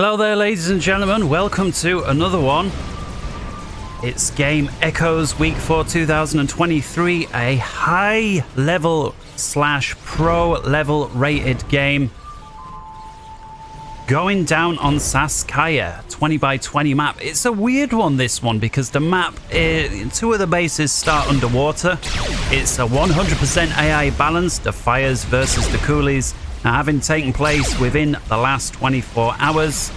Hello there, ladies and gentlemen. Welcome to another one. It's Game Echoes Week 4 2023, a high level / pro level rated game. Going down on Saskiya, 20 by 20 map. It's a weird one, this one, because the map, two of the bases start underwater. It's a 100% AI balance, the fires versus the coolies. Now, having taken place within the last 24 hours.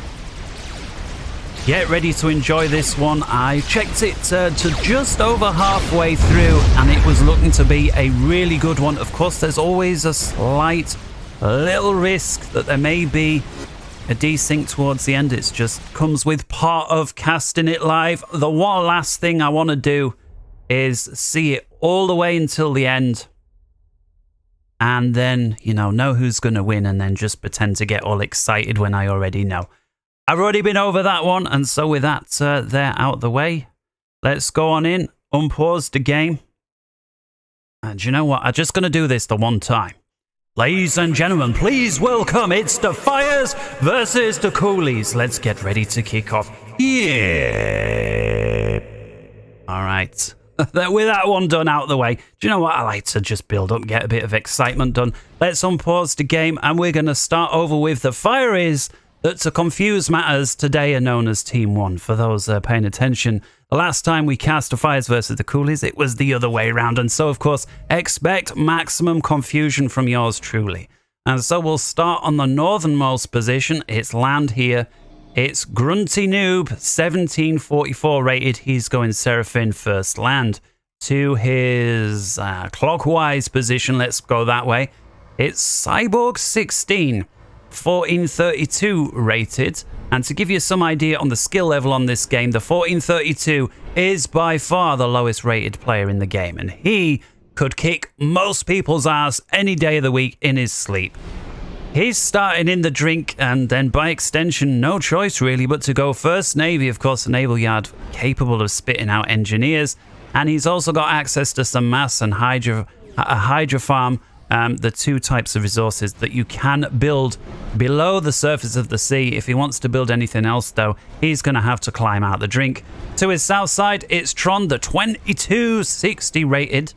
Get ready to enjoy this one. I checked it to just over halfway through, and it was looking to be a really good one. Of course, there's always a slight little risk that there may be a desync towards the end. It just comes with part of casting it live. The one last thing I want to do is see it all the way until the end. And then, know who's going to win and then just pretend to get all excited when I already know. I've already been over that one, and so with that there out the way, let's go on in, unpause the game. And you know what? I'm just going to do this the one time. Ladies and gentlemen, please welcome, it's the fires versus the coolies. Let's get ready to kick off. Yeah. All right. With that one done out the way, do you know what? I like to just build up, get a bit of excitement done. Let's unpause the game, and we're going to start over with the fires that, to confuse matters, today are known as Team 1. For those paying attention, the last time we cast the fires versus the coolies, it was the other way around. And so, of course, expect maximum confusion from yours truly. And so we'll start on the northernmost position. It's land here. It's GrunttiNoob, 1744 rated. He's going Seraphim first land. To his clockwise position, let's go that way. It's Cyborg 16, 1432 rated. And to give you some idea on the skill level on this game, the 1432 is by far the lowest rated player in the game. And he could kick most people's ass any day of the week in his sleep. He's starting in the drink, and then by extension, no choice really but to go first Navy. Of course, the naval yard capable of spitting out engineers, and he's also got access to some mass and a hydro farm, the two types of resources that you can build below the surface of the sea. If he wants to build anything else, though, he's going to have to climb out the drink. To his south side, it's Tron, the 2260 rated,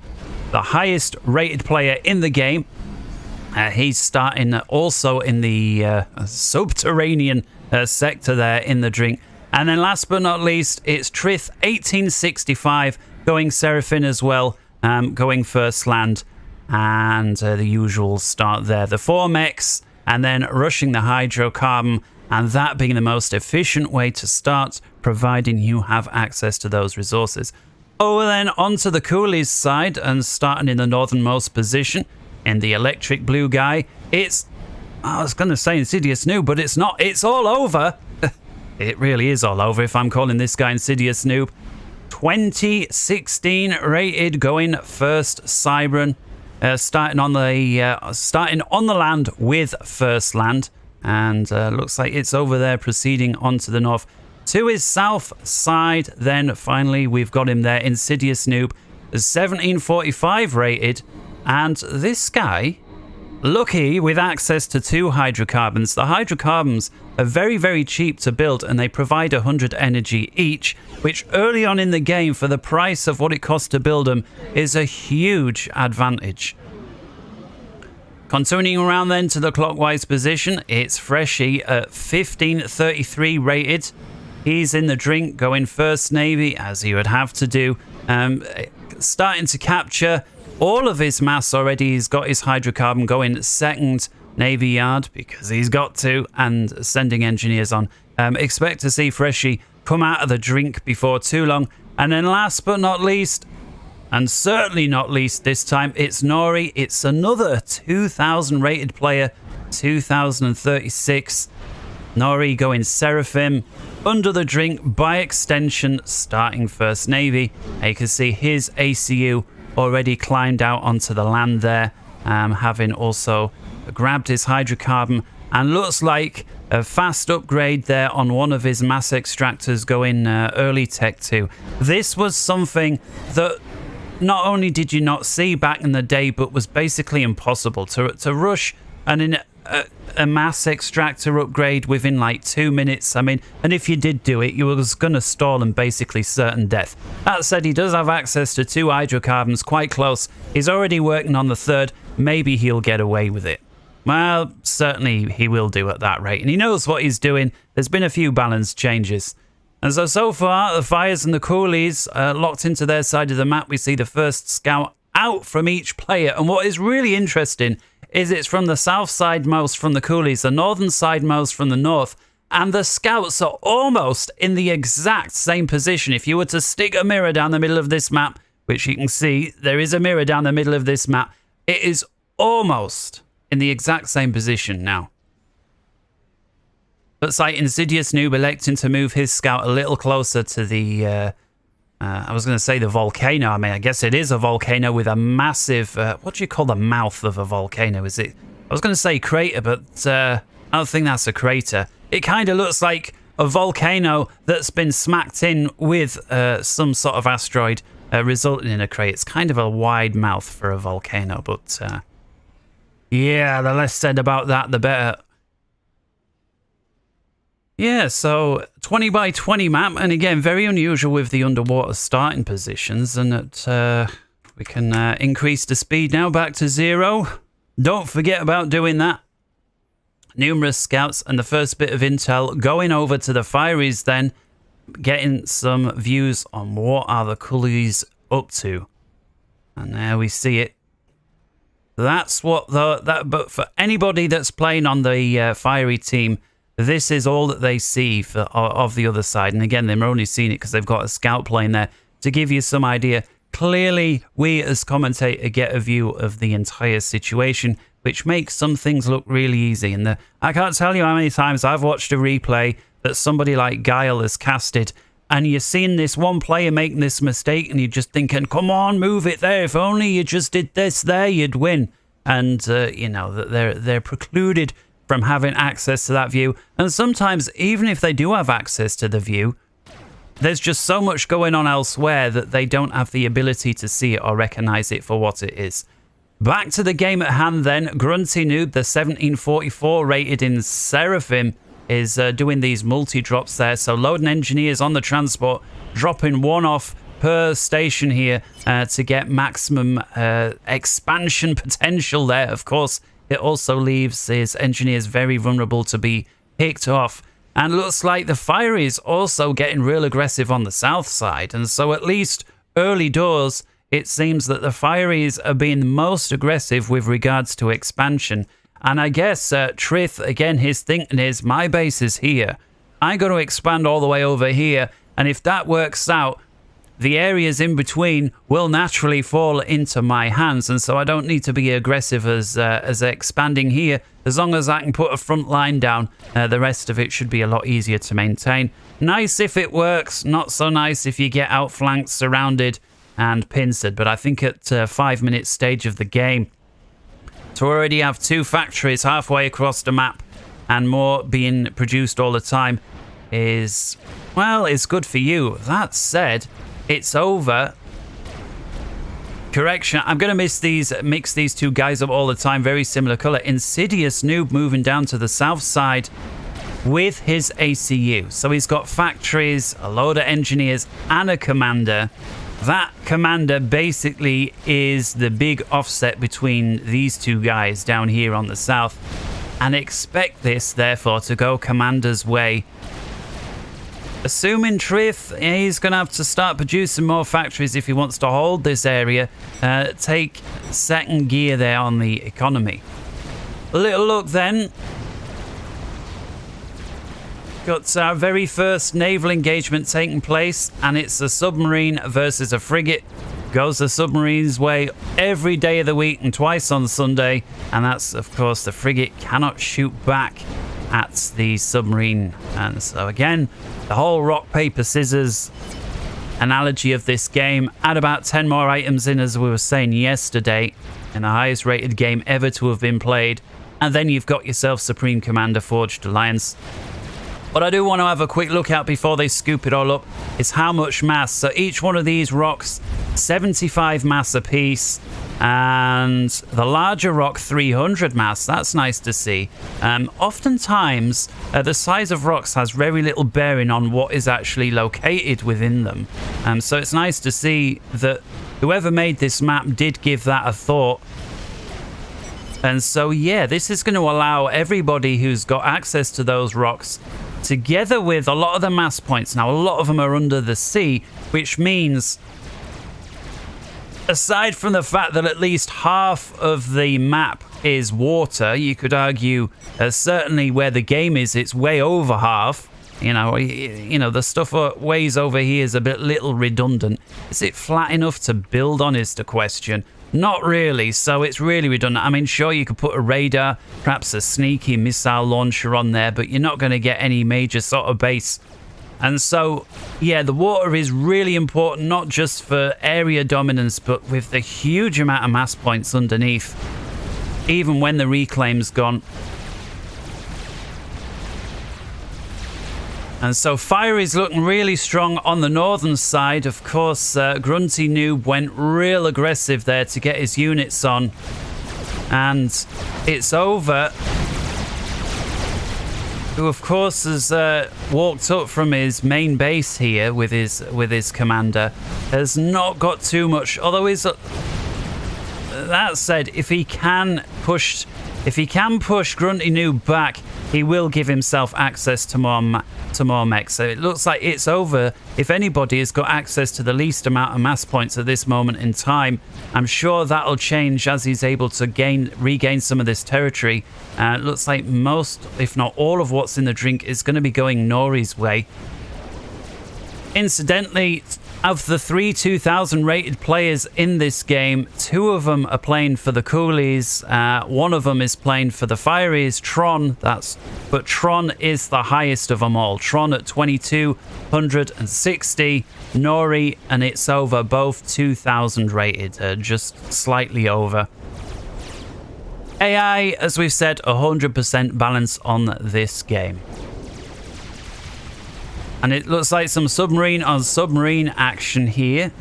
the highest rated player in the game. He's starting also in the subterranean sector there in the drink. And then last but not least, it's Tryth, 1865, going Seraphim as well, going first land. And the usual start there. The 4 mechs, and then rushing the hydrocarbon, and that being the most efficient way to start, providing you have access to those resources. Over then onto the coolies side, and starting in the northernmost position. In the electric blue guy, it's, I was going to say InsidiousNoob, but it's not. It's all over. It really is all over if I'm calling this guy InsidiousNoob. 2016 rated, going first Cybran, starting on the land with first land, and looks like it's over there proceeding on to the north. To his south side, then finally we've got him there, InsidiousNoob, 1745 rated. And this guy, lucky with access to 2 hydrocarbons. The hydrocarbons are very, very cheap to build, and they provide 100 energy each, which early on in the game, for the price of what it costs to build them, is a huge advantage. Continuing around then to the clockwise position, it's Freshy at 1533 rated. He's in the drink, going first Navy, as he would have to do. Starting to capture all of his mass already. He's got his hydrocarbon going second Navy yard because he's got to, and sending engineers on. Expect to see Freshy come out of the drink before too long. And then last but not least, and certainly not least this time, it's Nory. It's another 2000 rated player, 2036. Nory going Seraphim under the drink, by extension starting first Navy. You can see his ACU already climbed out onto the land there, having also grabbed his hydrocarbon, and looks like a fast upgrade there on one of his mass extractors, going early tech 2. This was something that not only did you not see back in the day, but was basically impossible to rush a mass extractor upgrade within like 2 minutes. I mean, and if you did do it, you was going to stall and basically certain death. That said, he does have access to 2 hydrocarbons, quite close. He's already working on the 3rd. Maybe he'll get away with it. Well, certainly he will do at that rate. And he knows what he's doing. There's been a few balance changes. And so far, the fires and the coolies locked into their side of the map. We see the first scout out from each player. And what is really interesting is it's from the south side most from the coolies, the northern side most from the north. And the scouts are almost in the exact same position. If you were to stick a mirror down the middle of this map, which you can see, there is a mirror down the middle of this map. It is almost in the exact same position now. Looks like InsidiousNoob electing to move his scout a little closer to the, I was going to say the volcano. I mean, I guess it is a volcano with a massive, what do you call the mouth of a volcano? Is it, I was going to say crater, but I don't think that's a crater. It kind of looks like a volcano that's been smacked in with some sort of asteroid, resulting in a crater. It's kind of a wide mouth for a volcano, but yeah, the less said about that, the better. Yeah, so 20 by 20 map, and again, very unusual with the underwater starting positions, and that we can increase the speed now back to 0. Don't forget about doing that. Numerous scouts, and the first bit of intel going over to the Fireys then, getting some views on what are the coolies up to. And there we see it. That's what but for anybody that's playing on the Fiery team, this is all that they see of the other side. And again, they're only seeing it because they've got a scout plane there to give you some idea. Clearly, we as commentator get a view of the entire situation, which makes some things look really easy. And I can't tell you how many times I've watched a replay that somebody like Guile has casted, and you're seeing this one player making this mistake, and you're just thinking, come on, move it there. If only you just did this there, you'd win. And, you know, they're precluded from having access to that view. And sometimes, even if they do have access to the view, there's just so much going on elsewhere that they don't have the ability to see it or recognize it for what it is. Back to the game at hand then. GrunttiNoob, the 1744 rated in Seraphim, is doing these multi-drops there. So loading engineers on the transport, dropping 1 off per station here to get maximum expansion potential there. Of course, it also leaves his engineers very vulnerable to be picked off. And looks like the Fire is also getting real aggressive on the south side. And so at least early doors, it seems that the Fireys are being most aggressive with regards to expansion. And I guess Tryth, again, his thinking is, my base is here. I got to expand all the way over here. And if that works out, the areas in between will naturally fall into my hands, and so I don't need to be aggressive as expanding here. As long as I can put a front line down, the rest of it should be a lot easier to maintain. Nice if it works, not so nice if you get outflanked, surrounded, and pincered. But I think at 5 minute stage of the game, to already have 2 factories halfway across the map and more being produced all the time is, well, it's good for you. That said, it's over. Correction, I'm going to mix these 2 guys up all the time. Very similar color. InsidiousNoob moving down to the south side with his ACU. So he's got factories, a load of engineers, and a commander. That commander basically is the big offset between these 2 guys down here on the south. And expect this, therefore, to go commander's way. Assuming Tryth, he's going to have to start producing more factories if he wants to hold this area. Take second gear there on the economy. A little look then. Got our very first naval engagement taking place, and it's a submarine versus a frigate. Goes the submarine's way every day of the week and twice on Sunday. And that's, of course, the frigate cannot shoot back at the submarine. And so again, the whole rock, paper, scissors analogy of this game. Add about 10 more items in, as we were saying yesterday, in the highest rated game ever to have been played. And then you've got yourself Supreme Commander Forged Alliance. What I do want to have a quick look at before they scoop it all up is how much mass. So each one of these rocks, 75 mass apiece, and the larger rock 300 mass. That's nice to see. Oftentimes, the size of rocks has very little bearing on what is actually located within them. So it's nice to see that whoever made this map did give that a thought. And so, yeah, this is going to allow everybody who's got access to those rocks, together with a lot of the mass points. Now, a lot of them are under the sea, which means, aside from the fact that at least half of the map is water, you could argue certainly where the game is, it's way over half. You know, the stuff ways over here is a bit little redundant. Is it flat enough to build on is the question. Not really, so it's really redundant. I mean, sure, you could put a radar, perhaps a sneaky missile launcher on there, but you're not going to get any major sort of base. And so, yeah, the water is really important, not just for area dominance, but with the huge amount of mass points underneath, even when the reclaim's gone. And so fire is looking really strong on the northern side. Of course, GrunttiNoob went real aggressive there to get his units on. And it's over. Who, of course, has walked up from his main base here with his commander. Has not got too much. Although he's... that said, if he can push GrunttiNoob back, he will give himself access to more mechs. So it looks like it's over. If anybody has got access to the least amount of mass points at this moment in time, I'm sure that'll change as he's able to regain some of this territory. It looks like most, if not all, of what's in the drink is going to be going Nory's way. Incidentally, of the 3 2,000 rated players in this game, 2 of them are playing for the Coolies. 1 of them is playing for the Fireys, Tron. But Tron is the highest of them all. Tron at 2,260, Nory and it's over, both 2,000 rated, just slightly over. AI, as we've said, 100% balance on this game. And it looks like some submarine on submarine action here.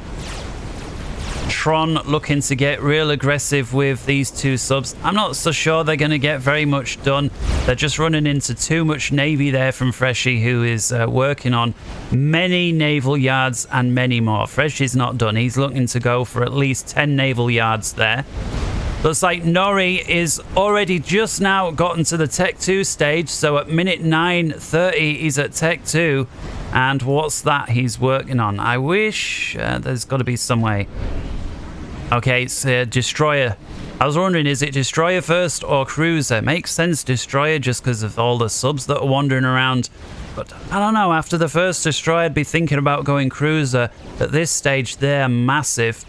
Tron looking to get real aggressive with these 2 subs. I'm not so sure they're going to get very much done. They're just running into too much navy there from Freshy, who is working on many naval yards and many more. Freshy's not done. He's looking to go for at least 10 naval yards there. Looks like Nory is already just now gotten to the Tech 2 stage, so at minute 9:30 he's at Tech 2. And what's that he's working on? I wish there's got to be some way. Okay, it's a destroyer. I was wondering, is it destroyer first or cruiser? Makes sense, destroyer, just because of all the subs that are wandering around. But I don't know, after the first destroyer I'd be thinking about going cruiser. At this stage they're massive.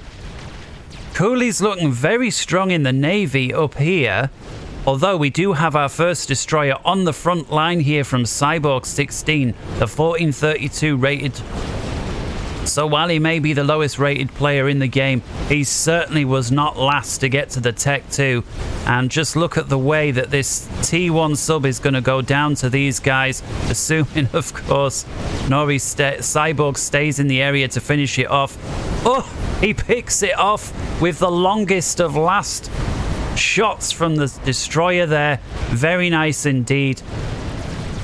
Cooley's looking very strong in the Navy up here, although we do have our first destroyer on the front line here from Cyborg 16, the 1432 rated. So while he may be the lowest rated player in the game, he certainly was not last to get to the Tech 2. And just look at the way that this T1 sub is going to go down to these guys, assuming, of course, Nory Cyborg stays in the area to finish it off. Oh, he picks it off with the longest of last shots from the destroyer there. Very nice indeed.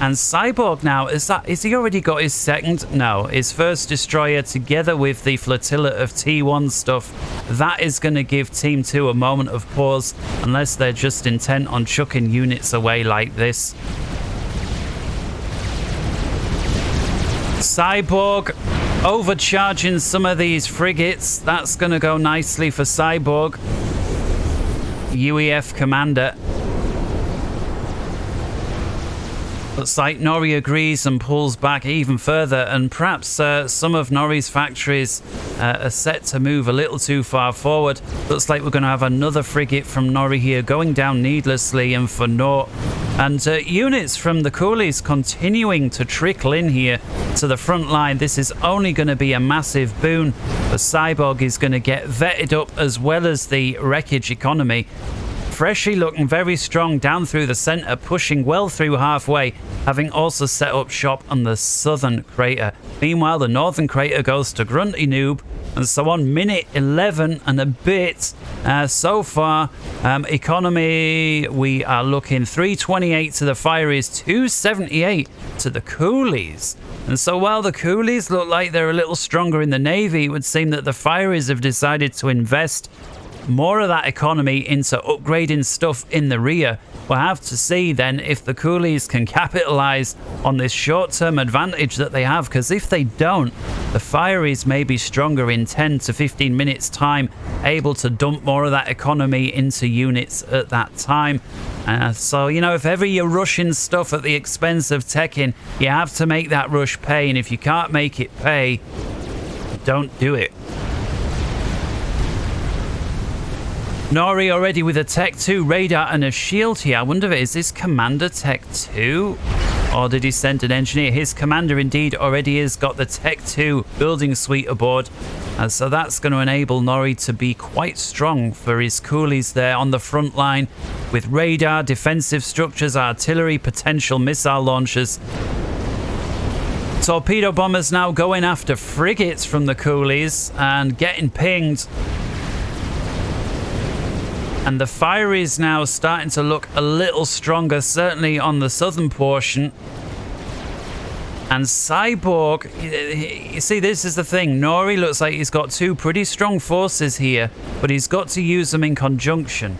And Cyborg now, is he already got his second? No, his first destroyer together with the flotilla of T1 stuff. That is going to give Team 2 a moment of pause, unless they're just intent on chucking units away like this. Cyborg overcharging some of these frigates. That's going to go nicely for Cyborg. UEF commander. Looks like Nory agrees and pulls back even further, and perhaps some of Nory's factories are set to move a little too far forward. Looks like we're going to have another frigate from Nory here going down needlessly and for naught. And units from the Coolies continuing to trickle in here to the front line. This is only going to be a massive boon, but Cyborg is going to get vetted up as well as the wreckage economy. Freshy looking very strong down through the center, pushing well through halfway, having also set up shop on the southern crater. Meanwhile, the northern crater goes to GrunttiNoob, and so on. Minute 11 and a bit so far. Economy, we are looking 328 to the Fireys, 278 to the Coolies. And so while the Coolies look like they're a little stronger in the Navy, it would seem that the Fireys have decided to invest more of that economy into upgrading stuff in the rear. We'll have to see then if the Coolies can capitalize on this short-term advantage that they have, because if they don't, the Fireys may be stronger in 10 to 15 minutes time, able to dump more of that economy into units at that time. So, you know, if ever you're rushing stuff at the expense of teching, you have to make that rush pay, and if you can't make it pay, don't do it. Nory already with a Tech 2 radar and a shield here. I wonder, is this Commander Tech 2? Or did he send an engineer? His commander indeed already has got the Tech 2 building suite aboard. So that's going to enable Nory to be quite strong for his coolies there on the front line with radar, defensive structures, artillery, potential missile launchers. Torpedo bombers now going after frigates from the coolies and getting pinged. And the fire is now starting to look a little stronger, certainly on the southern portion. And Cyborg, you see, this is the thing. Nory looks like he's got two pretty strong forces here, but he's got to use them in conjunction.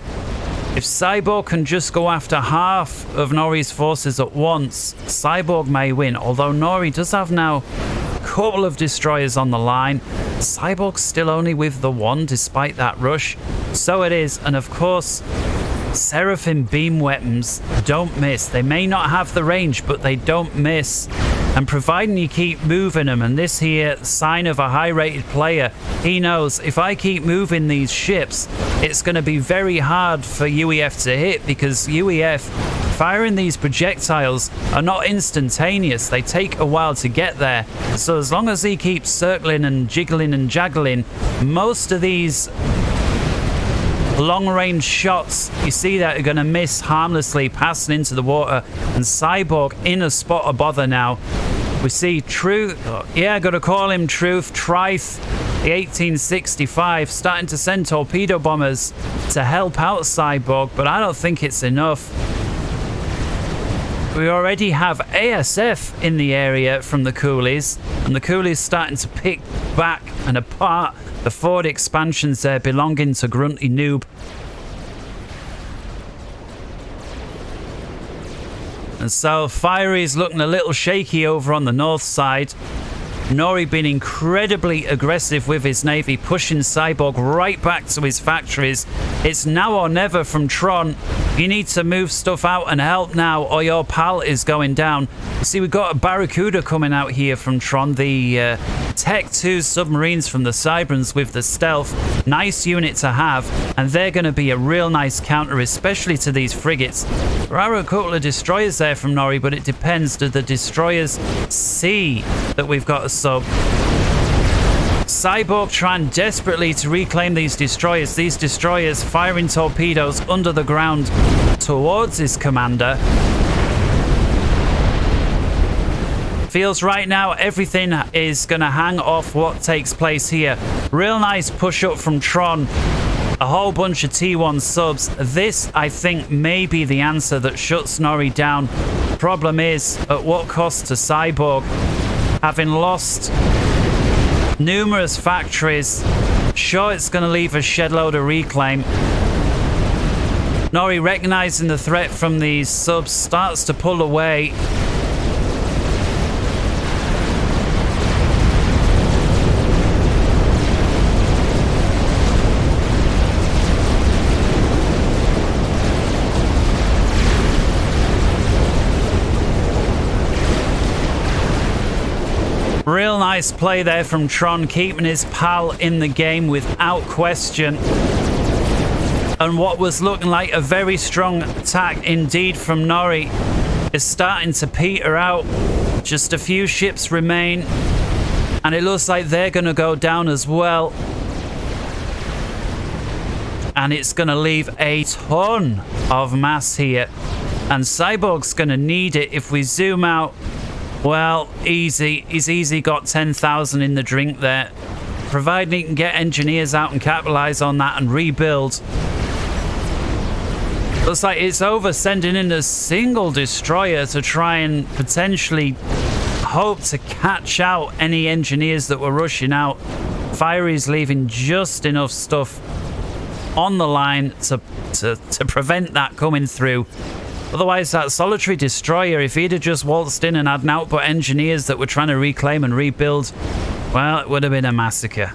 If Cyborg can just go after half of Nory's forces at once, Cyborg may win. Although Nory does have now a couple of destroyers on the line. Cyborg's still only with the one despite that rush. So it is. And of course, Seraphim beam weapons don't miss. They may not have the range, but they don't miss. And providing you keep moving them, and this here sign of a high-rated player, he knows if I keep moving these ships, it's going to be very hard for UEF to hit, because UEF firing these projectiles are not instantaneous. They take a while to get there. So as long as he keeps circling and jiggling and jaggling, most of these long-range shots, you see that, are going to miss harmlessly, passing into the water. And Cyborg in a spot of bother now. We see Tryth, yeah, got to call him Tryth, the 1865, starting to send torpedo bombers to help out Cyborg, but I don't think it's enough. We already have ASF in the area from the coolies, and the coolies starting to pick back and apart the forward expansions there belonging to GrunttiNoob. And so Fiery's looking a little shaky over on the north side. Nory been incredibly aggressive with his navy, pushing Cyborg right back to his factories. It's now or never from Tron. You need to move stuff out and help now, or your pal is going down. You see, we've got a Barracuda coming out here from Tron, the Tech 2 submarines from the Cyberns with the stealth. Nice unit to have, and they're going to be a real nice counter, especially to these frigates. There are a couple of destroyers there from Nory, but it depends. Do the destroyers see that we've got a sub? Cyborg trying desperately to reclaim these destroyers. These destroyers firing torpedoes under the ground towards his commander. Feels right now everything is going to hang off what takes place here. Real nice push up from Tron. A whole bunch of T1 subs. This, I think, may be the answer that shuts Nory down. Problem is, at what cost to Cyborg? Having lost numerous factories, sure, it's going to leave a shed load of reclaim. Nory, recognizing the threat from these subs, starts to pull away. Real nice play there from Tron, keeping his pal in the game without question. And what was looking like a very strong attack indeed from Nory is starting to peter out. Just a few ships remain, and it looks like they're going to go down as well. and it's going to leave a ton of mass here. And Cyborg's going to need it. If we zoom out, well, easy. He's easy got 10,000 in the drink there. Providing he can get engineers out and capitalize on that and rebuild. Looks like it's over, sending in a single destroyer to try and potentially hope to catch out any engineers that were rushing out. Fiery's leaving just enough stuff on the line to prevent that coming through. Otherwise, that solitary destroyer, if he'd have just waltzed in and had an output engineers that were trying to reclaim and rebuild, well, it would have been a massacre.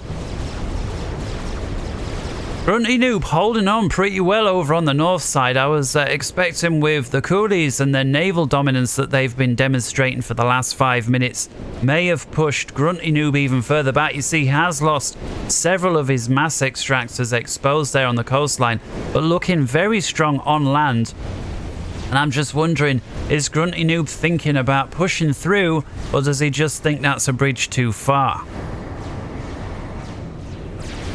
GrunttiNoob holding on pretty well over on the north side. I was expecting with the coolies and their naval dominance that they've been demonstrating for the last 5 minutes may have pushed GrunttiNoob even further back. You see, he has lost several of his mass extractors exposed there on the coastline, but looking very strong on land. And I'm just wondering, is GrunttiNoob thinking about pushing through, or does he just think that's a bridge too far?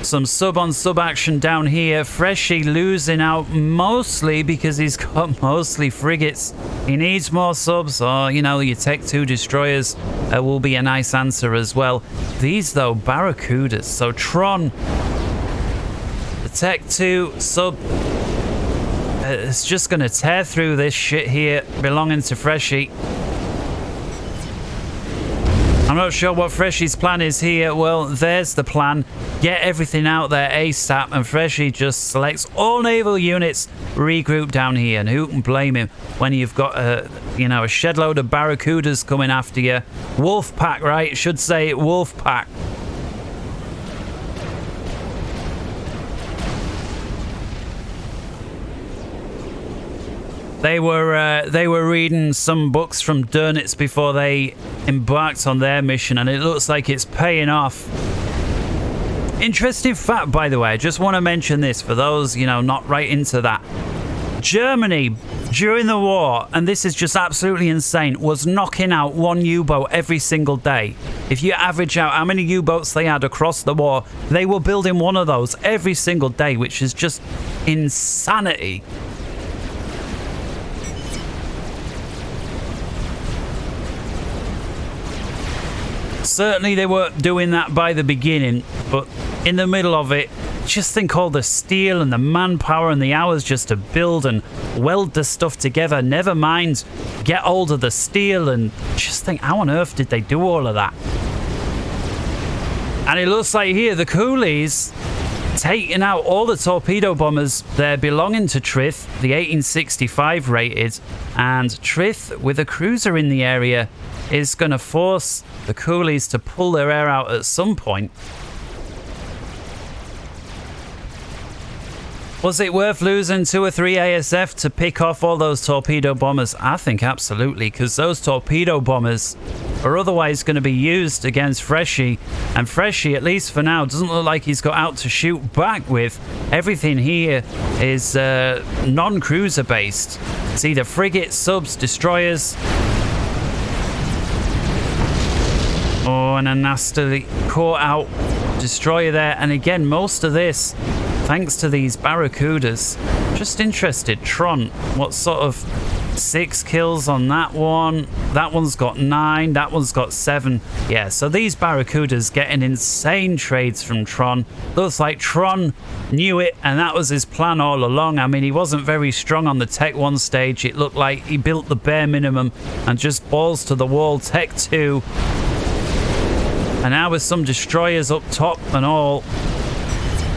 Some sub-on-sub action down here. Freshy losing out mostly because he's got mostly frigates. He needs more subs, or, you know, your Tech 2 destroyers will be a nice answer as well. These, though, Barracudas. So Tron, the Tech 2 sub, it's just going to tear through this shit here belonging to Freshy. I'm not sure what Freshy's plan is here. Well, there's the plan. Get everything out there ASAP, and Freshy just selects all naval units, regroup down here. And who can blame him when you've got a shed load of Barracudas coming after you? Wolf pack, right? Should say wolf pack. They were reading some books from Dernitz before they embarked on their mission, and it looks like it's paying off. Interesting fact, by the way, I just want to mention this for those, not right into that. Germany, during the war, and this is just absolutely insane, was knocking out one U-boat every single day. If you average out how many U-boats they had across the war, they were building one of those every single day, which is just insanity. Certainly they were doing that by the beginning, but in the middle of it, just think all the steel and the manpower and the hours just to build and weld the stuff together. Never mind get hold of the steel, and just think, how on earth did they do all of that? And it looks like here the coolies taking out all the torpedo bombers there belonging to Tryth, the 1865 rated, and Tryth with a cruiser in the area is going to force the coolies to pull their air out at some point. Was it worth losing 2 or 3 ASF to pick off all those torpedo bombers? I think absolutely, because those torpedo bombers are otherwise going to be used against Freshy, and Freshy, at least for now, doesn't look like he's got out to shoot back with. Everything here is non-cruiser based. It's either frigates, subs, destroyers. Oh, and a nastily caught out destroyer there. And again, most of this thanks to these Barracudas. Just interested, Tron, what sort of 6 kills on that one? That one's got 9, that one's got 7. Yeah, so these Barracudas getting insane trades from Tron. Looks like Tron knew it, and that was his plan all along. I mean, he wasn't very strong on the Tech 1 stage. It looked like he built the bare minimum and just balls to the wall Tech 2. And now with some destroyers up top and all,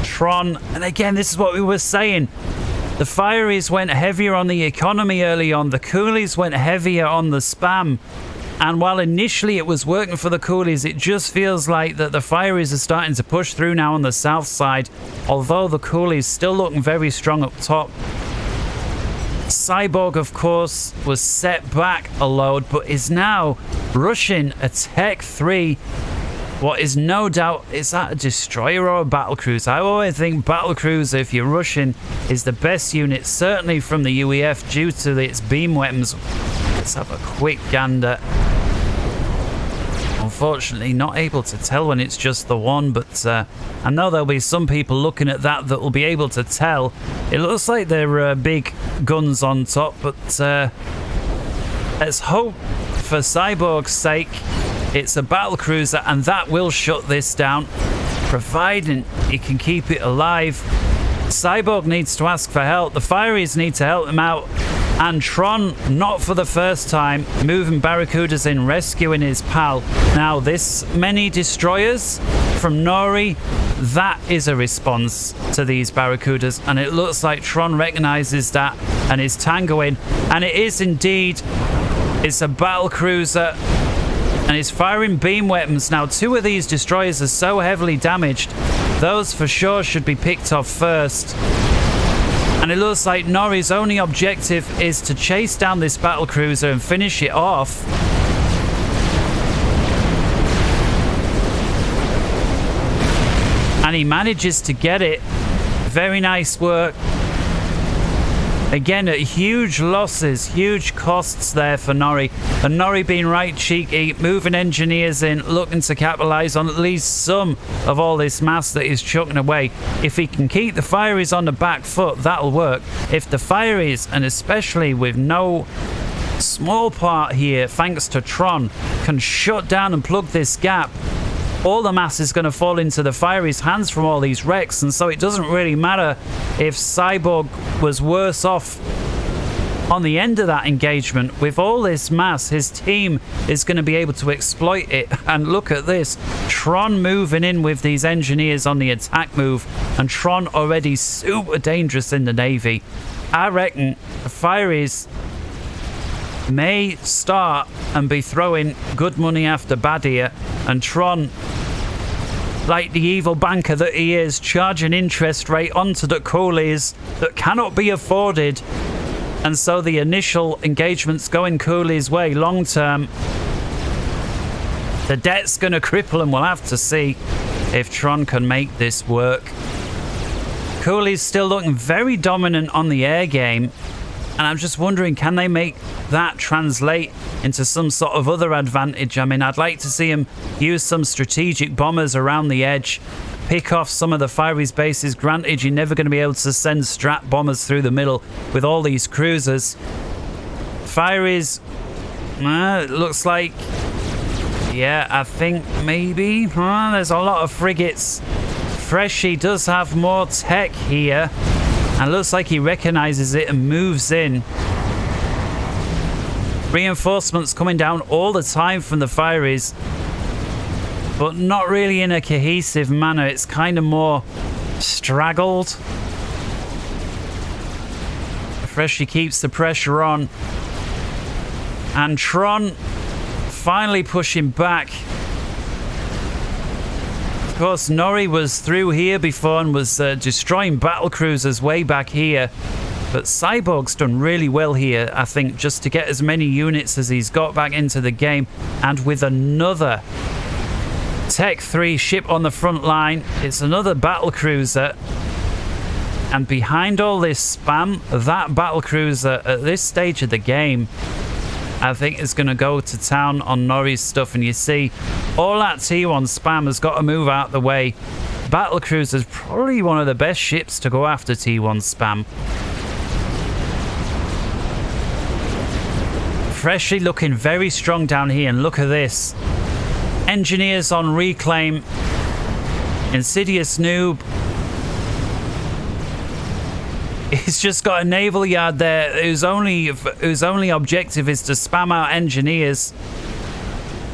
Tron, and again, this is what we were saying. The Fireys went heavier on the economy early on. The Coolies went heavier on the spam. And while initially it was working for the Coolies, it just feels like that the Fireys are starting to push through now on the south side. Although the Coolies still looking very strong up top. Cyborg, of course, was set back a load, but is now rushing a Tech 3. What is no doubt, is that a destroyer or a battlecruiser? I always think battlecruiser, if you're rushing, is the best unit, certainly from the UEF, due to its beam weapons. Let's have a quick gander. Oh, unfortunately not able to tell when it's just the one, but I know there'll be some people looking at that will be able to tell. It looks like they're big guns on top, but let's hope for Cyborg's sake it's a battlecruiser, and that will shut this down, providing he can keep it alive. Cyborg needs to ask for help. The Fireys need to help him out. And Tron, not for the first time, moving Barracudas in, rescuing his pal. Now, this many destroyers from Nory, that is a response to these Barracudas. And it looks like Tron recognizes that and is tangoing. And it is indeed, it's a battlecruiser. And it's firing beam weapons. Now, 2 of these destroyers are so heavily damaged, those for sure should be picked off first. And it looks like Nory's only objective is to chase down this battlecruiser and finish it off. And he manages to get it. Very nice work. Again, at huge losses, huge costs there for Nory. And Nory being right cheeky, moving engineers in, looking to capitalize on at least some of all this mass that he's chucking away. If he can keep the Fireys on the back foot, that'll work. If the Fireys, and especially with no small part here, thanks to Tron, can shut down and plug this gap, all the mass is going to fall into the Fireys' hands from all these wrecks, and so it doesn't really matter if Cyborg was worse off on the end of that engagement. With all this mass, his team is going to be able to exploit it. And look at this, Tron moving in with these engineers on the attack move, and Tron already super dangerous in the Navy. I reckon the Fireys may start and be throwing good money after bad here, and Tron, like the evil banker that he is, charging interest rate onto the coolies that cannot be afforded. And so the initial engagement's going coolies' way. Long term, the debt's going to cripple him. We'll have to see if Tron can make this work. Coolies still looking very dominant on the air game, and I'm just wondering, can they make that translate into some sort of other advantage? I mean, I'd like to see him use some strategic bombers around the edge, pick off some of the Fireys' bases. Granted, you're never going to be able to send strat bombers through the middle with all these cruisers. Fireys, it looks like, yeah, I think maybe. There's a lot of frigates. Freshy does have more tech here, and looks like he recognizes it and moves in. Reinforcements coming down all the time from the Fireys, but not really in a cohesive manner. It's kind of more straggled. Freshy keeps the pressure on, and Tron finally pushing back. Of course, Nory was through here before and was destroying battlecruisers way back here. But Cyborg's done really well here, I think, just to get as many units as he's got back into the game. And with another Tech 3 ship on the front line, it's another battlecruiser. And behind all this spam, that battlecruiser at this stage of the game, I think is going to go to town on Nory's stuff. And you see, all that T1 spam has got to move out the way. Battlecruiser is probably one of the best ships to go after T1 spam. Freshy looking very strong down here, and look at this. Engineers on reclaim. InsidiousNoob. He's just got a naval yard there whose only objective is to spam out engineers.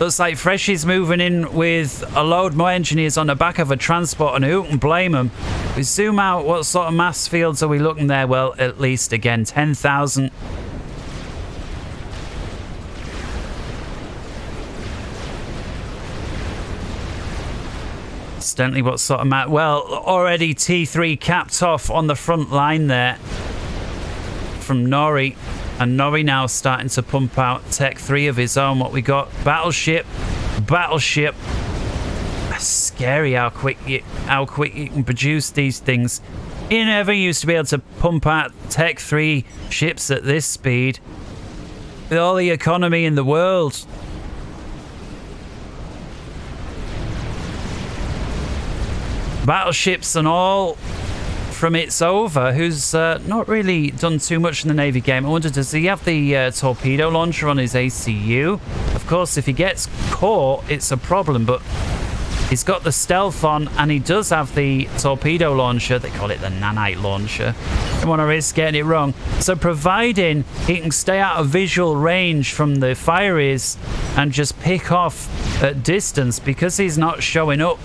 Looks like Freshy's moving in with a load more engineers on the back of a transport, and who can blame him? We zoom out, what sort of mass fields are we looking there? Well, at least again 10,000. Incidentally, what sort of map? Well, already T3 capped off on the front line there from Nory, and Nory now starting to pump out Tech 3 of his own. What we got? Battleship. Scary how quick you can produce these things. You never used to be able to pump out Tech 3 ships at this speed with all the economy in the world. battleships and all from It's Over, who's not really done too much in the Navy game. I wonder, does he have the torpedo launcher on his ACU? Of course, if he gets caught, it's a problem, but he's got the stealth on, and he does have the torpedo launcher. They call it the nanite launcher. Don't want to risk getting it wrong. So providing he can stay out of visual range from the fireys and just pick off at distance, because he's not showing up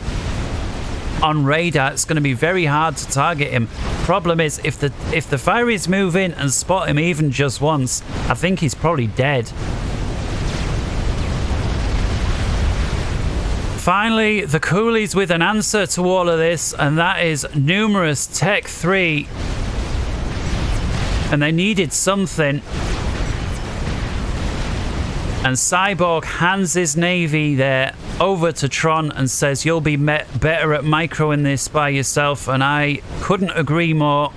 on radar, it's going to be very hard to target him. Problem is, if the fireys move in and spot him even just once, I think he's probably dead. Finally, the coolies with an answer to all of this, and that is numerous Tech 3. And they needed something. And Cyborg hands his navy there over to Tron and says, you'll be better at microing this by yourself, and I couldn't agree more.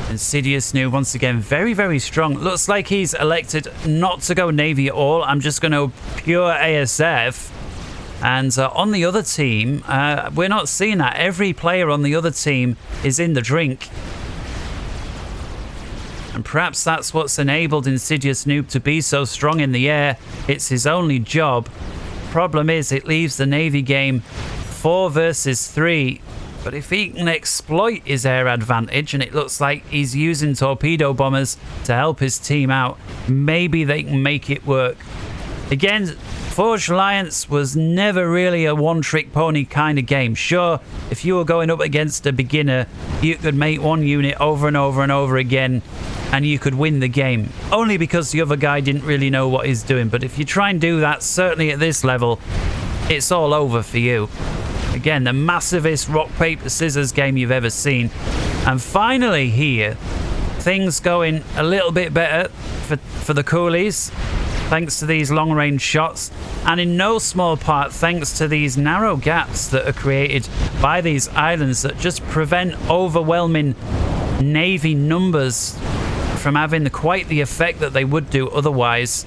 InsidiousNoob once again very, very strong. Looks like he's elected not to go Navy at all. I'm just going to pure ASF. And on the other team, we're not seeing that. Every player on the other team is in the drink. And perhaps that's what's enabled InsidiousNoob to be so strong in the air. It's his only job. Problem is, it leaves the Navy game 4 versus 3. But if he can exploit his air advantage, and it looks like he's using torpedo bombers to help his team out, maybe they can make it work. Again, Forged Alliance was never really a one-trick pony kind of game. Sure, if you were going up against a beginner, you could make one unit over and over and over again, and you could win the game, only because the other guy didn't really know what he's doing. But if you try and do that, certainly at this level, it's all over for you. Again, the massivest rock, paper, scissors game you've ever seen. And finally here, things going a little bit better for the coolies, thanks to these long-range shots, and in no small part thanks to these narrow gaps that are created by these islands that just prevent overwhelming Navy numbers from having quite the effect that they would do otherwise.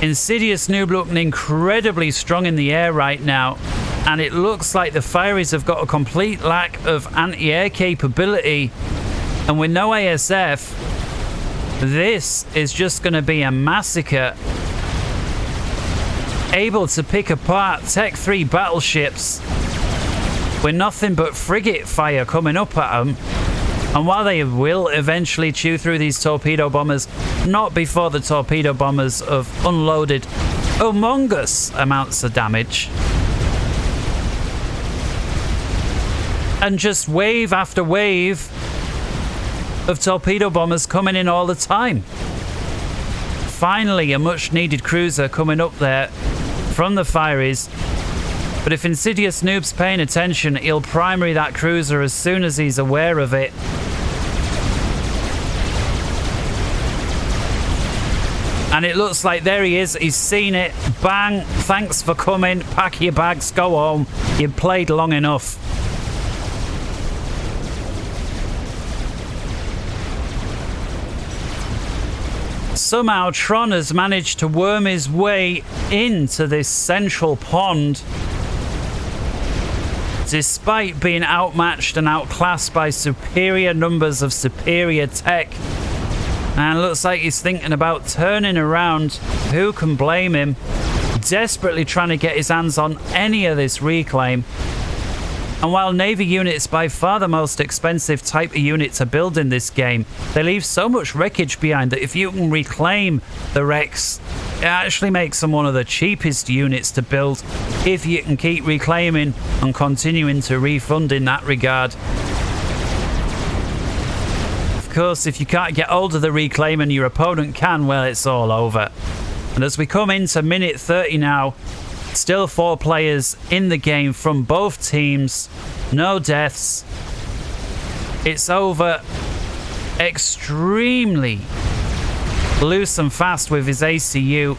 InsidiousNoob looking incredibly strong in the air right now, and it looks like the fireys have got a complete lack of anti-air capability, and with no ASF, this is just going to be a massacre. Able to pick apart Tech 3 battleships with nothing but frigate fire coming up at them. And while they will eventually chew through these torpedo bombers, not before the torpedo bombers have unloaded humongous amounts of damage. And just wave after wave of torpedo bombers coming in all the time. Finally, a much needed cruiser coming up there from the fireys. But if InsidiousNoob's paying attention, he'll primary that cruiser as soon as he's aware of it. And it looks like there he is. He's seen it. Bang. Thanks for coming. Pack your bags. Go home. You've played long enough. Somehow Tron has managed to worm his way into this central pond, despite being outmatched and outclassed by superior numbers of superior tech. And it looks like he's thinking about turning around. Who can blame him? Desperately trying to get his hands on any of this reclaim. And while Navy units by far the most expensive type of unit to build in this game, they leave so much wreckage behind that if you can reclaim the wrecks, it actually makes them one of the cheapest units to build if you can keep reclaiming and continuing to refund in that regard. Of course, if you can't get hold of the reclaim and your opponent can, well, it's all over. And as we come into minute 30 now, still 4 players in the game from both teams. No deaths. It's over extremely loose and fast with his ACU.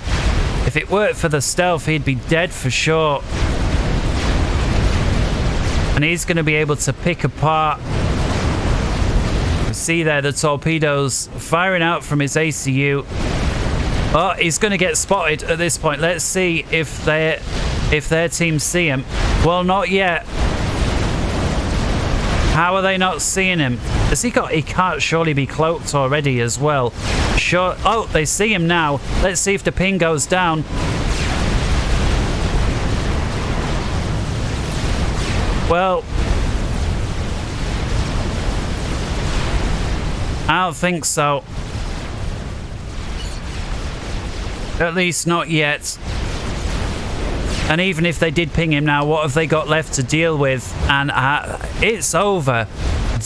If it worked for the stealth, he'd be dead for sure. And he's going to be able to pick apart see there the torpedoes firing out from his ACU. Oh, he's going to get spotted at this point. Let's see if their team see him. Well, not yet. How are they not seeing him? Has he can't surely be cloaked already as well. Sure. Oh, they see him now. Let's see if the ping goes down. Well, I don't think so. At least not yet. And even if they did ping him now, what have they got left to deal with? And it's over.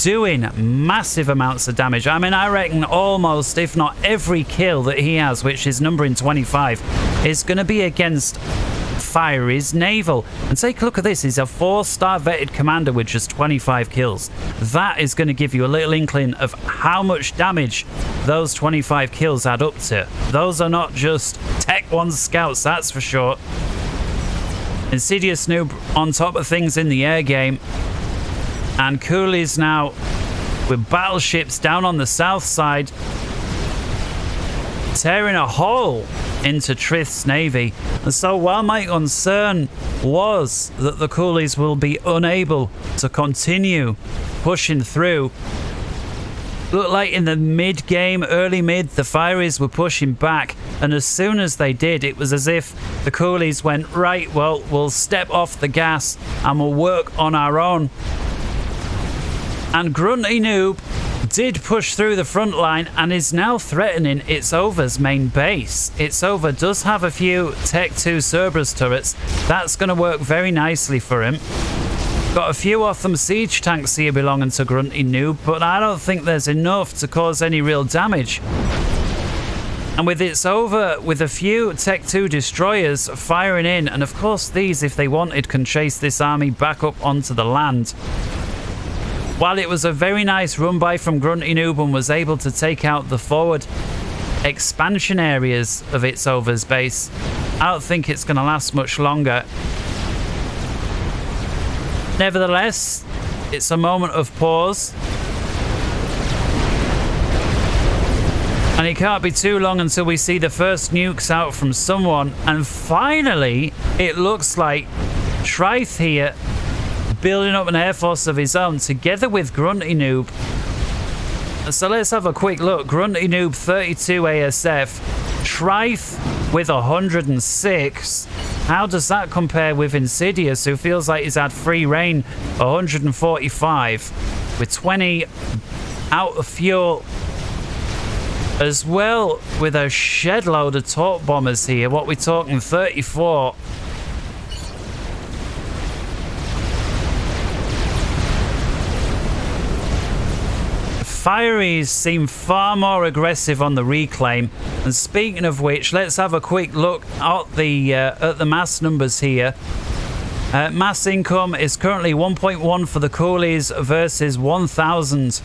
Doing massive amounts of damage. I mean, I reckon almost, if not every kill that he has, which is numbering 25, is going to be against Fiery's naval. And take a look at this. He's a 4-star vetted commander with just 25 kills. That is going to give you a little inkling of how much damage those 25 kills add up to. Those are not just Tech 1 scouts, that's for sure. InsidiousNoob on top of things in the air game. And coolies now with battleships down on the south side, tearing a hole into Tryth's navy. And so while my concern was that the coolies will be unable to continue pushing through, looked like in the mid-game, early mid, the Fireys were pushing back, and as soon as they did, it was as if the coolies went, right, well, we'll step off the gas and we'll work on our own. And GrunttiNoob did push through the front line and is now threatening It'sOver's main base. It'sOver does have a few Tech 2 Cerberus turrets. That's going to work very nicely for him. Got a few Otham siege tanks here belonging to GrunttiNoob, but I don't think there's enough to cause any real damage. And with It'sOver, with a few Tech 2 destroyers firing in, and of course these, if they wanted, can chase this army back up onto the land. While it was a very nice run by from GrunttiNoob and was able to take out the forward expansion areas of It'sOver's base, I don't think it's going to last much longer. Nevertheless, it's a moment of pause. And it can't be too long until we see the first nukes out from someone. And finally, it looks like Tryth here building up an air force of his own together with GrunttiNoob. So let's have a quick look. GrunttiNoob 32 ASF, Tryth with 106. How does that compare with Insidious, who feels like he's had free reign, 145 with 20 out of fuel, as well with a shed load of torp bombers here. What we're talking, 34. Fireys seem far more aggressive on the reclaim. And speaking of which, let's have a quick look at the mass numbers here. Mass income is currently 1.1 for the coolies versus 1,000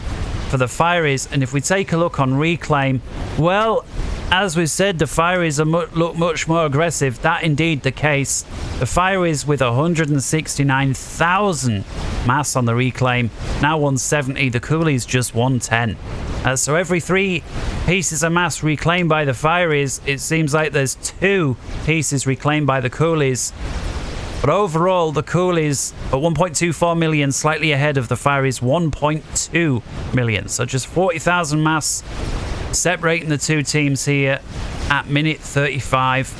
for the Fireys. And if we take a look on reclaim, well, as we said, the Fireys look much more aggressive. That indeed the case. The Fireys with 169,000 mass on the reclaim, now 170. The coolies just 110. So every 3 pieces of mass reclaimed by the Fireys, it seems like there's 2 pieces reclaimed by the coolies. But overall, the coolies at 1.24 million, slightly ahead of the Fireys, 1.2 million. So just 40,000 mass separating the two teams here at minute 35.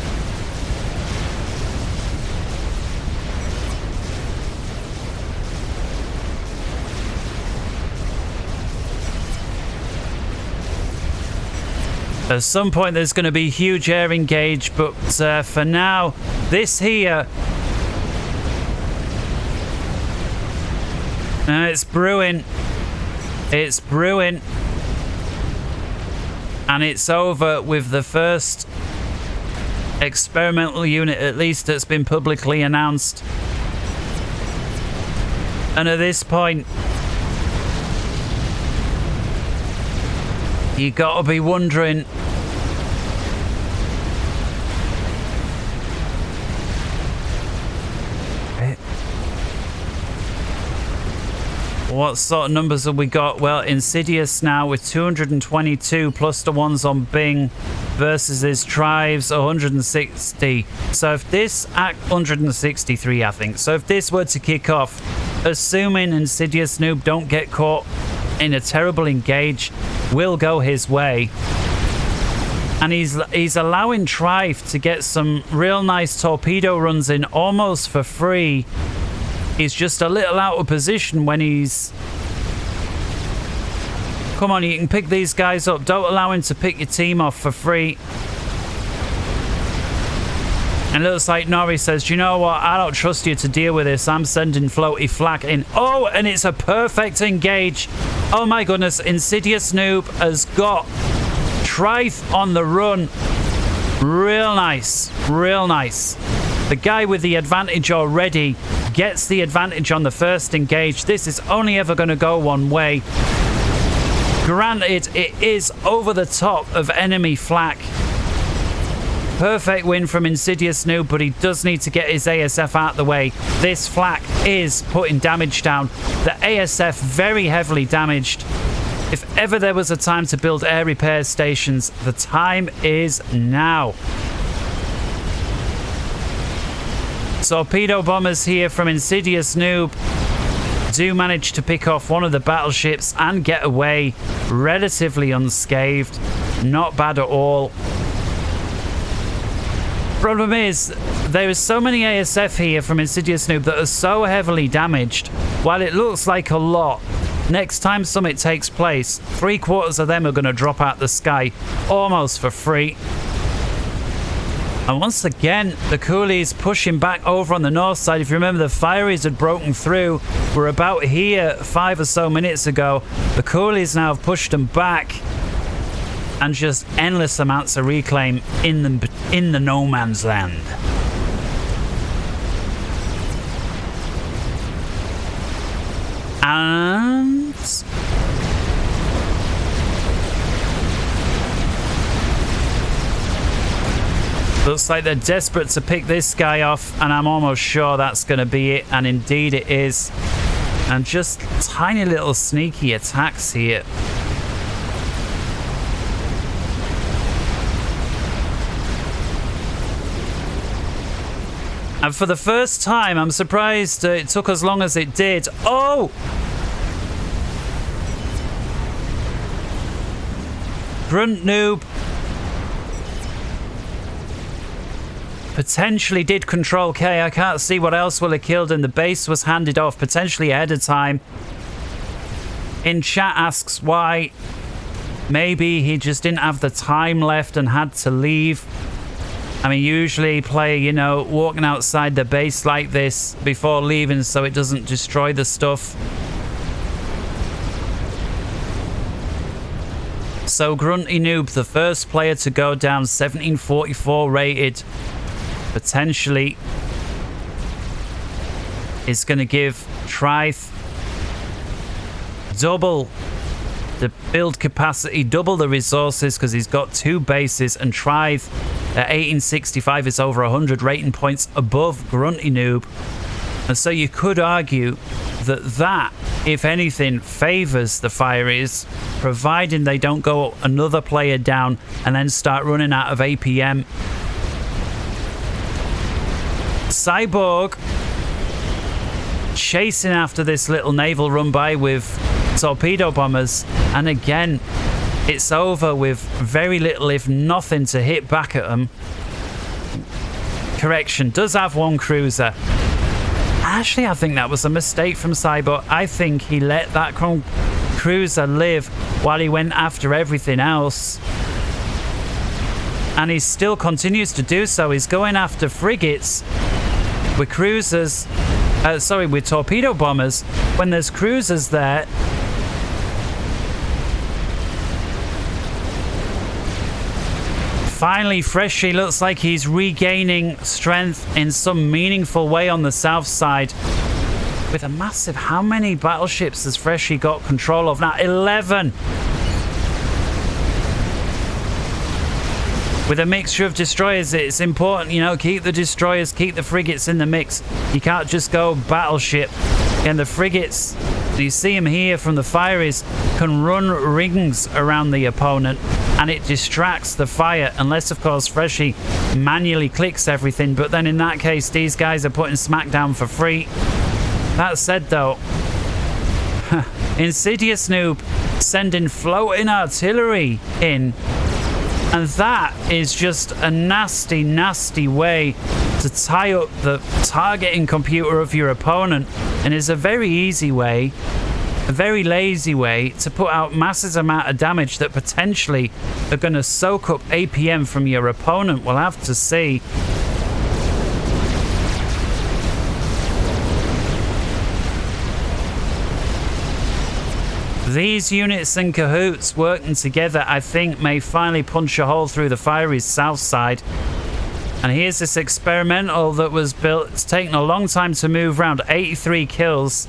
At some point there's going to be huge air engage, but for now, this here, it's brewing. It's brewing. And it's over with the first experimental unit, at least, that's been publicly announced. And at this point, you gotta be wondering, What sort of numbers have we got? Well, Insidious now with 222 plus the ones on Bing versus his Tryth 160. So if this at 163, I think. So if this were to kick off, assuming InsidiousNoob don't get caught in a terrible engage, will go his way. And he's allowing Tryth to get some real nice torpedo runs in almost for free. He's just a little out of position when he's... Come on, you can pick these guys up. Don't allow him to pick your team off for free. And it looks like Nory says, you know what? I don't trust you to deal with this. I'm sending floaty flak in. Oh, and it's a perfect engage. Oh my goodness. InsidiousNoob has got Tryth on the run. Real nice. Real nice. The guy with the advantage already gets the advantage on the first engage. This is only ever going to go one way. Granted, it is over the top of enemy flak. Perfect win from InsidiousNoob, but he does need to get his ASF out the way. This flak is putting damage down. The ASF very heavily damaged. If ever there was a time to build air repair stations, the time is now. Torpedo bombers here from InsidiousNoob do manage to pick off one of the battleships and get away relatively unscathed. Not bad at all. Problem is, there is so many ASF here from InsidiousNoob that are so heavily damaged. While it looks like a lot, next time Summit takes place, 3/4 of them are going to drop out the sky almost for free. And once again, the coolies pushing back over on the north side. If you remember, the Fireys had broken through. We're about here 5 or so minutes ago. The coolies now have pushed them back. And just endless amounts of reclaim in the no man's land. And... looks like they're desperate to pick this guy off, and I'm almost sure that's going to be it, and indeed it is. And just tiny little sneaky attacks here. And for the first time, I'm surprised it took as long as it did. Oh! GrunttiNoob potentially did control K. I can't see what else will have killed him. The base was handed off potentially ahead of time. In chat asks why. Maybe he just didn't have the time left and had to leave. I mean, usually play, you know, walking outside the base like this before leaving so it doesn't destroy the stuff. So GrunttiNoob, the first player to go down, 1744 rated, potentially is going to give Tryth double the build capacity, double the resources, because he's got 2 bases, and Tryth at 1865 is over 100 rating points above GrunttiNoob. And so you could argue that if anything, favors the Fireys, providing they don't go another player down and then start running out of APM. Cyborg chasing after this little naval run by with torpedo bombers, and again it's over with very little if nothing to hit back at them. Correction, does have 1 cruiser. Actually, I think that was a mistake from Cyborg. I think he let that cruiser live while he went after everything else, and he still continues to do so. He's going after frigates with cruisers, with torpedo bombers when there's cruisers there. Finally, Freshy looks like he's regaining strength in some meaningful way on the south side. With a massive... how many battleships has Freshy got control of now? 11! With a mixture of destroyers, it's important, you know, keep the destroyers, keep the frigates in the mix. You can't just go battleship. And the frigates You see him here from the Fireys can run rings around the opponent and it distracts the fire, unless of course Freshy manually clicks everything, but then in that case these guys are putting smackdown for free. That said though, InsidiousNoob sending floating artillery in, and that is just a nasty, nasty way to tie up the targeting computer of your opponent, and is a very easy way, a very lazy way to put out massive amount of damage that potentially are going to soak up APM from your opponent. We'll have to see. These units in cahoots working together, I think, may finally punch a hole through the Fireys' south side. And here's this experimental that was built. It's taken a long time to move around. 83 kills.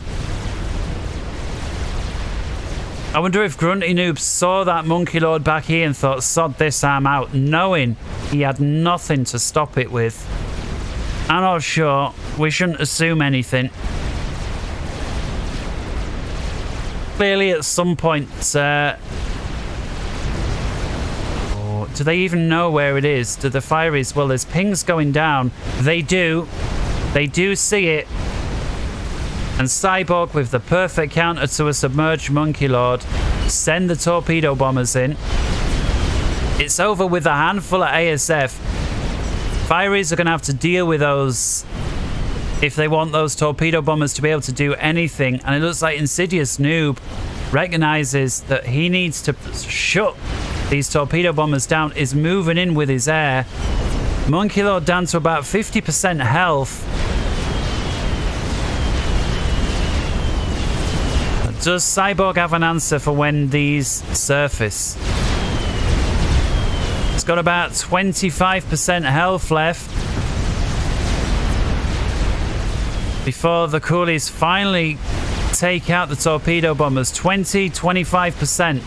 I wonder if GrunttiNoob saw that Monkey Lord back here and thought, sod this, I'm out, knowing he had nothing to stop it with. I'm not sure. We shouldn't assume anything. Clearly at some point, do they even know where it is? Do the Fireys? Well, there's pings going down. They do. They do see it. And Cyborg, with the perfect counter to a submerged Monkey Lord, send the torpedo bombers in. It's over with a handful of ASF. Fireys are going to have to deal with those if they want those torpedo bombers to be able to do anything. And it looks like InsidiousNoob recognizes that he needs to shut these torpedo bombers down, is moving in with his air. Monkey Lord down to about 50% health. Does Cyborg have an answer for when these surface? It's got about 25% health left before the coolies finally take out the torpedo bombers. 25%.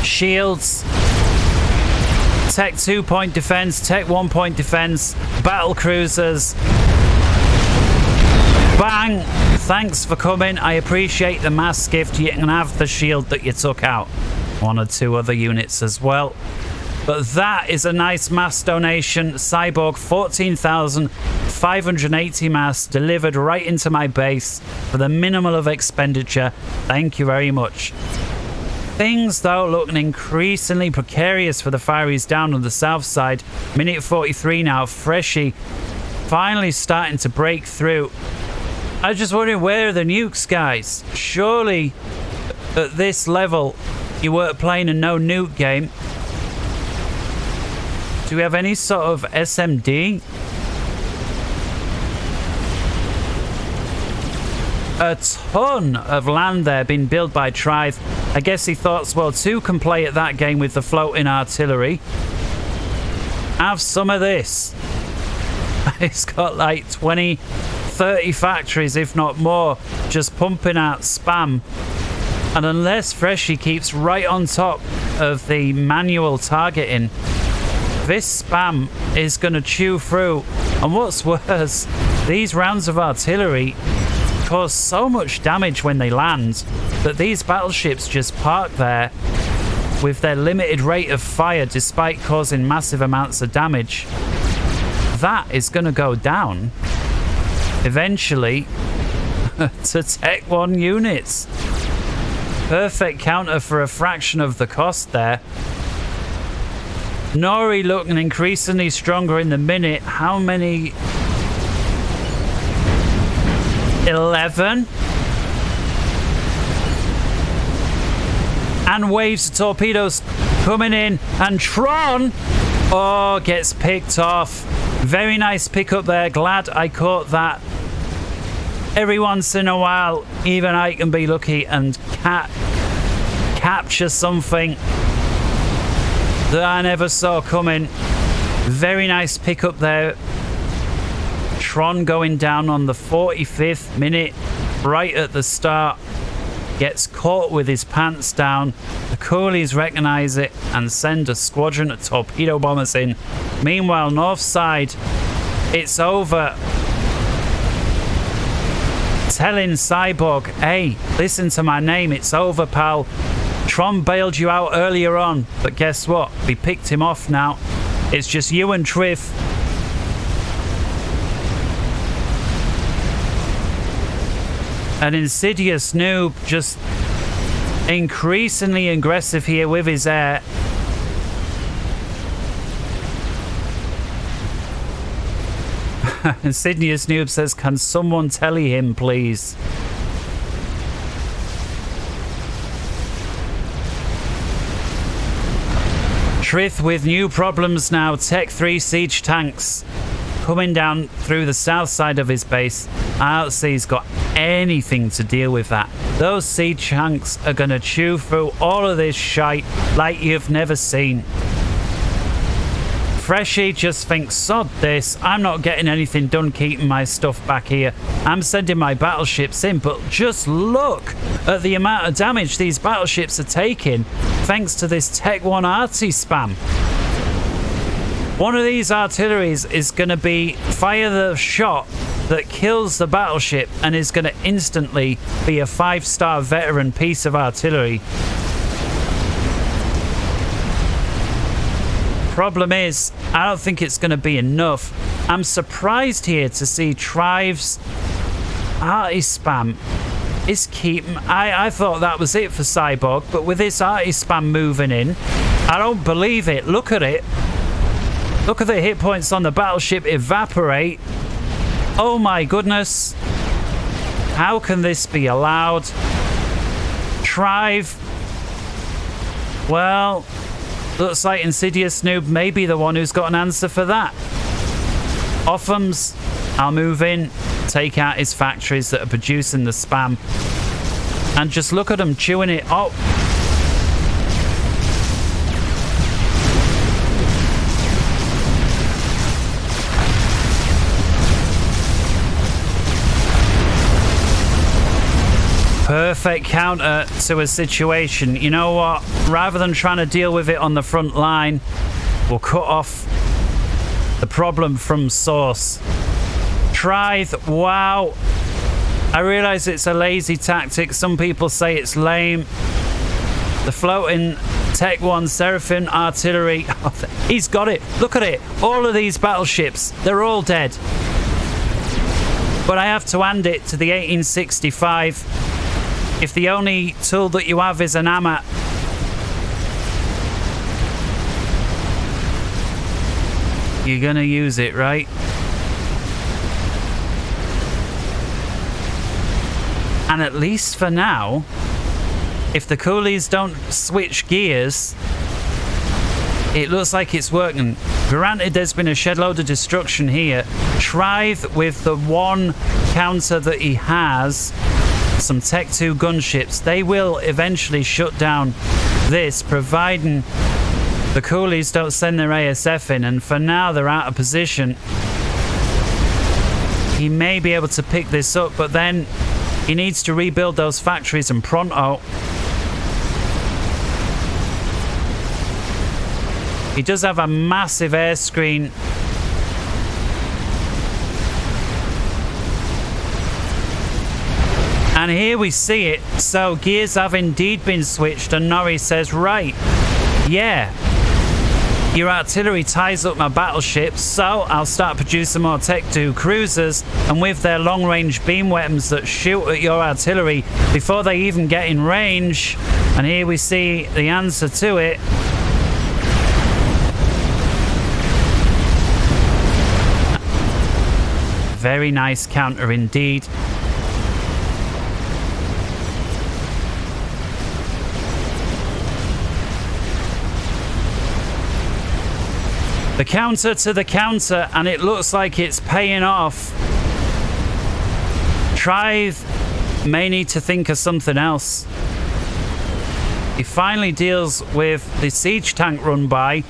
Shields. Tech 2-point defense, Tech 1-point defense, battle cruisers. Bang! Thanks for coming. I appreciate the mass gift. You can have the shield that you took out. 1 or 2 other units as well. But that is a nice mass donation. Cyborg, 14,580 mass delivered right into my base for the minimal of expenditure. Thank you very much. Things though looking increasingly precarious for the Fireys down on the south side. Minute 43 now. Freshy finally starting to break through. I was just wondering, where are the nukes, guys? Surely at this level you weren't playing a no nuke game. Do we have any sort of SMD? A ton of land there being built by Tryth. I guess he thought, well, 2 can play at that game with the floating artillery. Have some of this. It's got like 20, 30 factories, if not more, just pumping out spam. And unless Freshy keeps right on top of the manual targeting, this spam is going to chew through. And what's worse, these rounds of artillery cause so much damage when they land that these battleships just park there with their limited rate of fire despite causing massive amounts of damage. That is going to go down eventually to Tech 1 units. Perfect counter for a fraction of the cost there. Nory looking increasingly stronger in the minute. How many? 11. And waves of torpedoes coming in. And Tron, oh, gets picked off. Very nice pickup there. Glad I caught that. Every once in a while, even I can be lucky and capture something that I never saw coming. Very nice pickup there. Tron going down on the 45th minute, right at the start. Gets caught with his pants down. The coolies recognize it and send a squadron of torpedo bombers in. Meanwhile, north side, it's over. telling Cyborg, hey, listen to my name, it's over, pal. Tron bailed you out earlier on, but guess what? We picked him off now. It's just you and Tryth. And InsidiousNoob just increasingly aggressive here with his air. InsidiousNoob says, can someone telly him, please? Tryth with new problems now. Tech 3 siege tanks coming down through the south side of his base. I don't see he's got anything to deal with that. Those siege tanks are going to chew through all of this shite like you've never seen. Freshy just thinks, sod this, I'm not getting anything done keeping my stuff back here. I'm sending my battleships in, but just look at the amount of damage these battleships are taking thanks to this Tech 1 arty spam. One of these artilleries is going to be fire the shot that kills the battleship and is going to instantly be a 5-star veteran piece of artillery. Problem is, I don't think it's going to be enough. I'm surprised here to see Tryth's arty spam is keeping... I thought that was it for Cyborg, but with this arty spam moving in, I don't believe it. Look at it. Look at the hit points on the battleship evaporate. Oh my goodness. How can this be allowed? Tryth. Well... looks like InsidiousNoob may be the one who's got an answer for that. Offhams, I'll move in, take out his factories that are producing the spam, and just look at them chewing it up. Perfect counter to a situation. You know what? Rather than trying to deal with it on the front line, we'll cut off the problem from source. Tryth, wow. I realize it's a lazy tactic. Some people say it's lame. The floating Tech 1 Seraphim artillery. He's got it. Look at it. All of these battleships, they're all dead. But I have to hand it to the 1865. If the only tool that you have is an AMAT, you're gonna use it, right? And at least for now, if the coolies don't switch gears, it looks like it's working. Granted, there's been a shed load of destruction here. Tryth, with the one counter that he has, some Tech 2 gunships, they will eventually shut down this, providing the coolies don't send their ASF in, and for now they're out of position. He may be able to pick this up, but then he needs to rebuild those factories and pronto. He does have a massive air screen. And here we see it. So gears have indeed been switched, and Nory says, right, yeah, your artillery ties up my battleships, so I'll start producing more Tech 2 cruisers, and with their long-range beam weapons that shoot at your artillery before they even get in range. And here we see the answer to it. Very nice counter indeed. The counter to the counter, and it looks like it's paying off. Tryth may need to think of something else. He finally deals with the siege tank run by.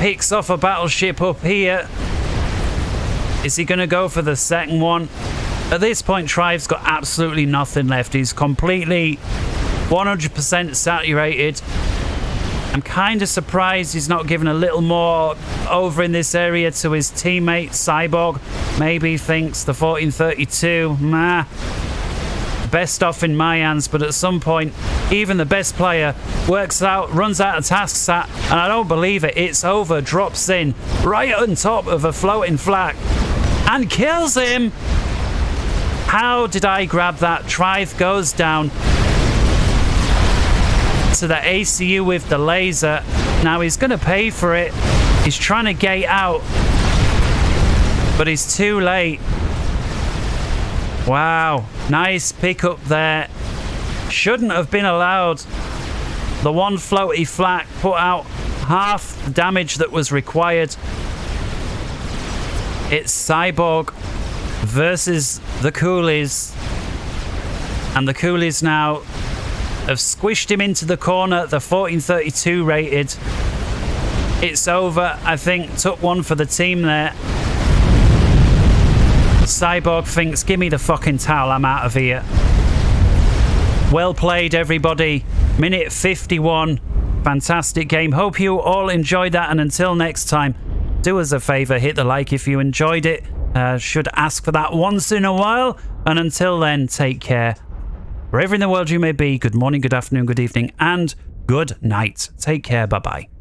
Picks off a battleship up here. Is he going to go for the second one? At this point, Tryth's got absolutely nothing left. He's completely 100% saturated. I'm kind of surprised he's not given a little more over in this area to his teammate, Cyborg. Maybe he thinks the 1432, best off in my hands, but at some point, even the best player runs out of task sat, and I don't believe it. It's over, drops in right on top of a floating flak and kills him. How did I grab that? Tryth goes down to the ACU with the laser. Now he's going to pay for it. He's trying to gate out, but he's too late. Wow, nice pickup there. Shouldn't have been allowed. The one floaty flak put out half the damage that was required. It's Cyborg versus the Coolies. And the Coolies now have squished him into the corner. The 1432 rated. It's over. I think took one for the team there. Cyborg thinks, give me the fucking towel, I'm out of here. Well played, everybody. Minute 51. Fantastic game. Hope you all enjoyed that, and until next time, do us a favor, hit the like if you enjoyed it. Should ask for that once in a while. And until then, take care. Wherever in the world you may be, good morning, good afternoon, good evening, and good night. Take care. Bye-bye.